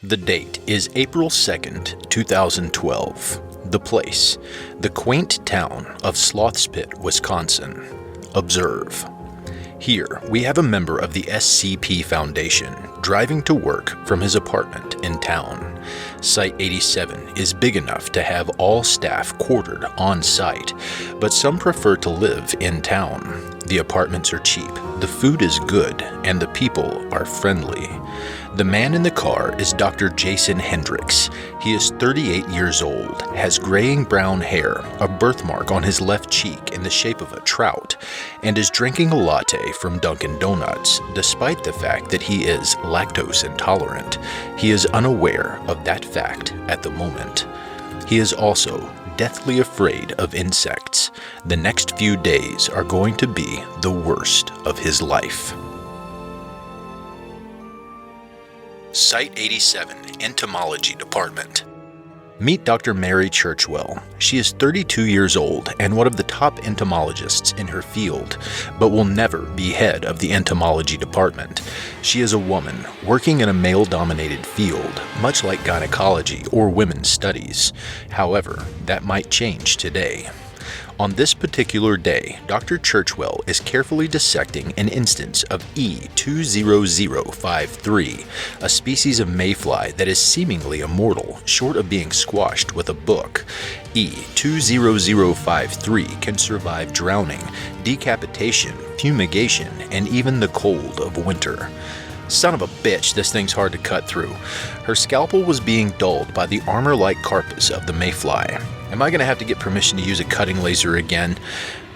The date is April 2nd, 2012. The place, the quaint town of Slothspit, Wisconsin. Observe. Here, we have a member of the SCP Foundation driving to work from his apartment in town. Site 87 is big enough to have all staff quartered on site, but some prefer to live in town. The apartments are cheap, the food is good, and the people are friendly. The man in the car is Dr. Jason Hendricks. He is 38 years old, has graying brown hair, a birthmark on his left cheek in the shape of a trout, and is drinking a latte from Dunkin' Donuts, despite the fact that he is lactose intolerant. He is unaware of that fact at the moment. He is also deathly afraid of insects. The next few days are going to be the worst of his life. Site 87, Entomology Department. Meet Dr. Mary Churchwell. She is 32 years old and one of the top entomologists in her field, but will never be head of the entomology department. She is a woman working in a male-dominated field, much like gynecology or women's studies. However, that might change today. On this particular day, Dr. Churchwell is carefully dissecting an instance of E20053, a species of mayfly that is seemingly immortal, short of being squashed with a book. E20053 can survive drowning, decapitation, fumigation, and even the cold of winter. Son of a bitch, this thing's hard to cut through. Her scalpel was being dulled by the armor-like carapace of the mayfly. Am I going to have to get permission to use a cutting laser again?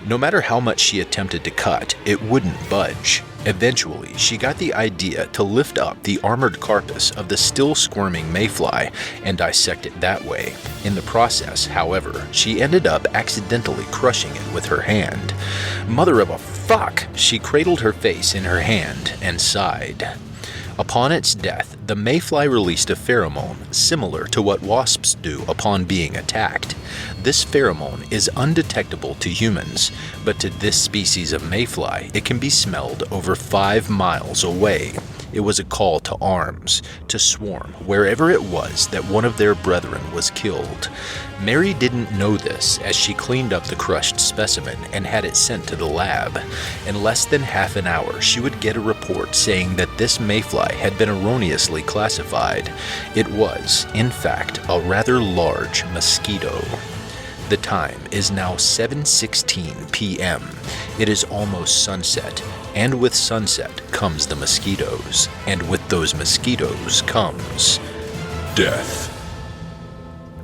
No matter how much she attempted to cut, it wouldn't budge. Eventually, she got the idea to lift up the armored carapace of the still squirming mayfly and dissect it that way. In the process, however, she ended up accidentally crushing it with her hand. Mother of a fuck! She cradled her face in her hand and sighed. Upon its death, the mayfly released a pheromone similar to what wasps do upon being attacked. This pheromone is undetectable to humans, but to this species of mayfly, it can be smelled over 5 miles away. It was a call to arms, to swarm wherever it was that one of their brethren was killed. Mary didn't know this as she cleaned up the crushed specimen and had it sent to the lab. In less than half an hour, she would get a report saying that this mayfly had been erroneously classified. It was, in fact, a rather large mosquito. The time is now 7:16 p.m. It is almost sunset, and with sunset comes the mosquitoes, and with those mosquitoes comes death.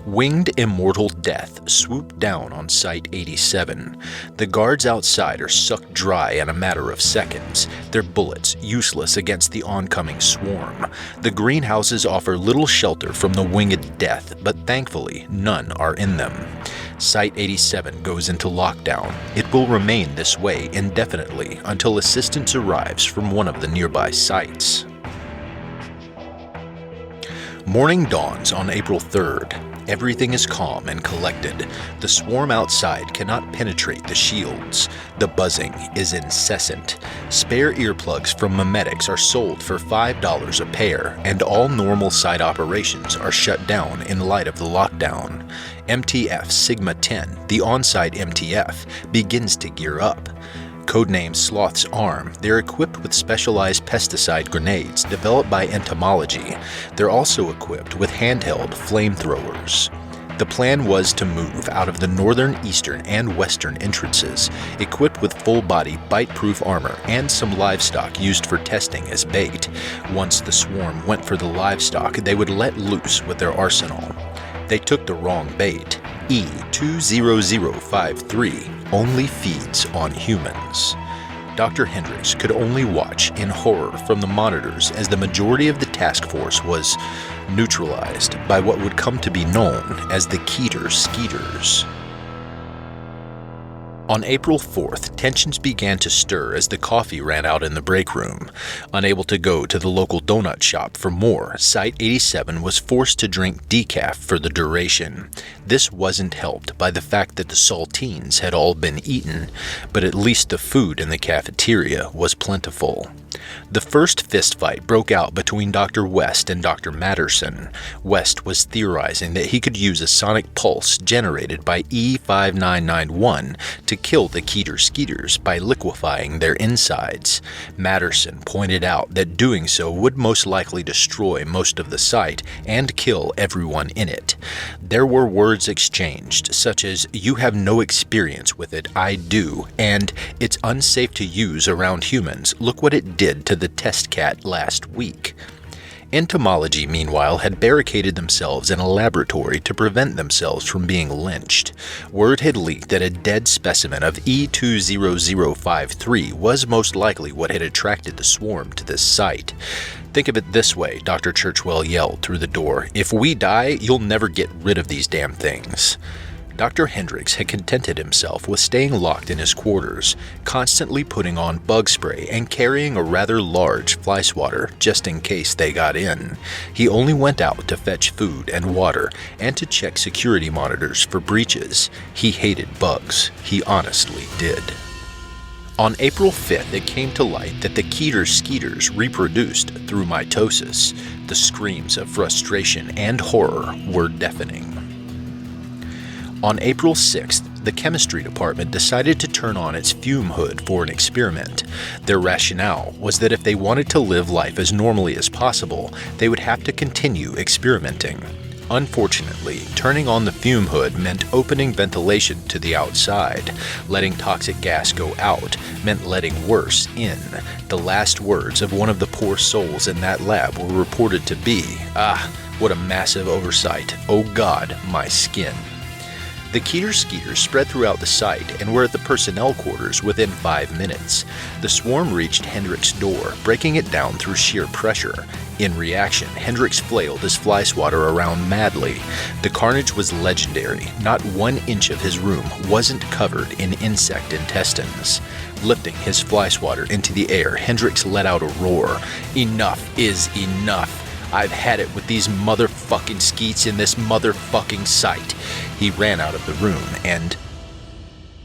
Winged immortal death swooped down on Site 87. The guards outside are sucked dry in a matter of seconds, their bullets useless against the oncoming swarm. The greenhouses offer little shelter from the winged death, but thankfully none are in them. Site 87 goes into lockdown. It will remain this way indefinitely until assistance arrives from one of the nearby sites. Morning dawns on April 3rd. Everything is calm and collected. The swarm outside cannot penetrate the shields. The buzzing is incessant. Spare earplugs from Memetics are sold for $5 a pair, and all normal site operations are shut down in light of the lockdown. MTF Sigma 10, the on-site MTF, begins to gear up. Codenamed Sloth's Arm, they're equipped with specialized pesticide grenades developed by entomology. They're also equipped with handheld flamethrowers. The plan was to move out of the northern, eastern, and western entrances, equipped with full-body bite-proof armor and some livestock used for testing as bait. Once the swarm went for the livestock, they would let loose with their arsenal. They took the wrong bait. E20053 only feeds on humans. Dr. Hendricks could only watch in horror from the monitors as the majority of the task force was neutralized by what would come to be known as the Keter Skeeters. On April 4th, tensions began to stir as the coffee ran out in the break room. Unable to go to the local donut shop for more, Site 87 was forced to drink decaf for the duration. This wasn't helped by the fact that the saltines had all been eaten, but at least the food in the cafeteria was plentiful. The first fistfight broke out between Dr. West and Dr. Matterson. West was theorizing that he could use a sonic pulse generated by E5991 to kill the Keter Skeeters by liquefying their insides. Matterson pointed out that doing so would most likely destroy most of the site and kill everyone in it. There were words exchanged, such as, "You have no experience with it, I do," and "It's unsafe to use around humans. Look what it did to the test cat last week." Entomology, meanwhile, had barricaded themselves in a laboratory to prevent themselves from being lynched. Word had leaked that a dead specimen of E20053 was most likely what had attracted the swarm to this site. "Think of it this way," Dr. Churchwell yelled through the door. "If we die, you'll never get rid of these damn things." Dr. Hendricks had contented himself with staying locked in his quarters, constantly putting on bug spray and carrying a rather large fly swatter just in case they got in. He only went out to fetch food and water and to check security monitors for breaches. He hated bugs. He honestly did. On April 5th, it came to light that the Keter Skeeters reproduced through mitosis. The screams of frustration and horror were deafening. On April 6th, the chemistry department decided to turn on its fume hood for an experiment. Their rationale was that if they wanted to live life as normally as possible, they would have to continue experimenting. Unfortunately, turning on the fume hood meant opening ventilation to the outside. Letting toxic gas go out meant letting worse in. The last words of one of the poor souls in that lab were reported to be, "Ah, what a massive oversight. Oh God, my skin." The Keter Skeeters spread throughout the site and were at the personnel quarters within 5 minutes. The swarm reached Hendricks' door, breaking it down through sheer pressure. In reaction, Hendricks flailed his fly swatter around madly. The carnage was legendary. Not 1 inch of his room wasn't covered in insect intestines. Lifting his fly swatter into the air, Hendricks let out a roar. "Enough is enough. I've had it with these motherfucking skeets in this motherfucking site." He ran out of the room and...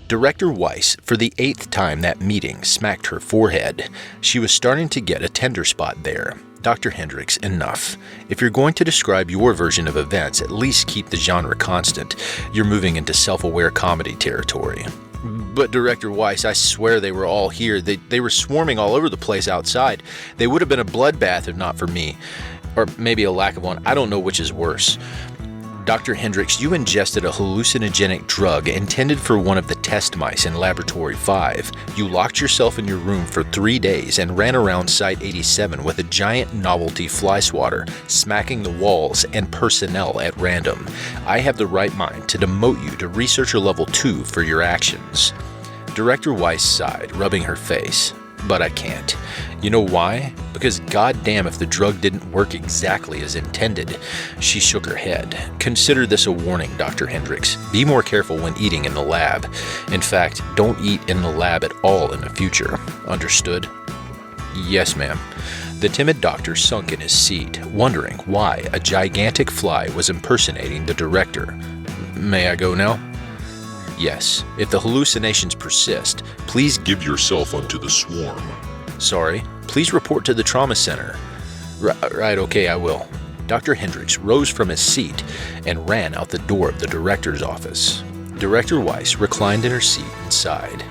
Director Weiss, for the 8th time that meeting, smacked her forehead. She was starting to get a tender spot there. "Dr. Hendricks, enough. If you're going to describe your version of events, at least keep the genre constant. You're moving into self-aware comedy territory." "But Director Weiss, I swear they were all here. They were swarming all over the place outside. They would have been a bloodbath if not for me. Or maybe a lack of one. I don't know which is worse." "Dr. Hendricks, you ingested a hallucinogenic drug intended for one of the test mice in Laboratory 5. You locked yourself in your room for 3 days and ran around Site 87 with a giant novelty fly swatter, smacking the walls and personnel at random. I have the right mind to demote you to Researcher Level 2 for your actions." Director Weiss sighed, rubbing her face. "But I can't. You know why? Because goddamn if the drug didn't work exactly as intended." She shook her head. "Consider this a warning, Dr. Hendricks. Be more careful when eating in the lab. In fact, don't eat in the lab at all in the future. Understood?" "Yes, ma'am." The timid doctor sunk in his seat, wondering why a gigantic fly was impersonating the director. "May I go now?" "Yes. If the hallucinations persist, please give yourself unto the swarm." "Sorry. Please report to the trauma center." Right, okay, I will." Dr. Hendricks rose from his seat and ran out the door of the director's office. Director Weiss reclined in her seat and sighed.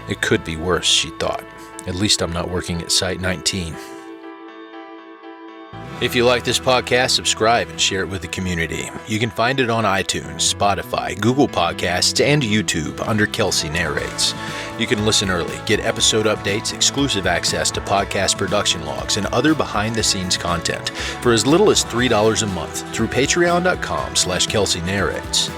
It could be worse, she thought. At least I'm not working at Site 19. If you like this podcast, subscribe and share it with the community. You can find it on iTunes, Spotify, Google Podcasts, and YouTube under Kelsey Narrates. You can listen early, get episode updates, exclusive access to podcast production logs, and other behind-the-scenes content for as little as $3 a month through patreon.com/Kelsey Narrates.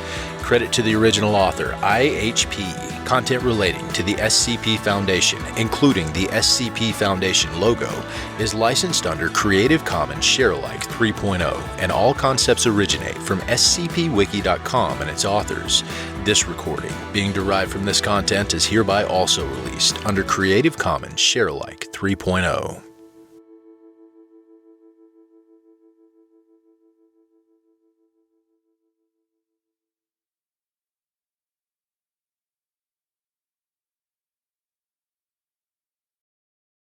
Credit to the original author, IHP. Content relating to the SCP Foundation, including the SCP Foundation logo, is licensed under Creative Commons Sharealike 3.0, and all concepts originate from scpwiki.com and its authors. This recording, being derived from this content, is hereby also released under Creative Commons Sharealike 3.0.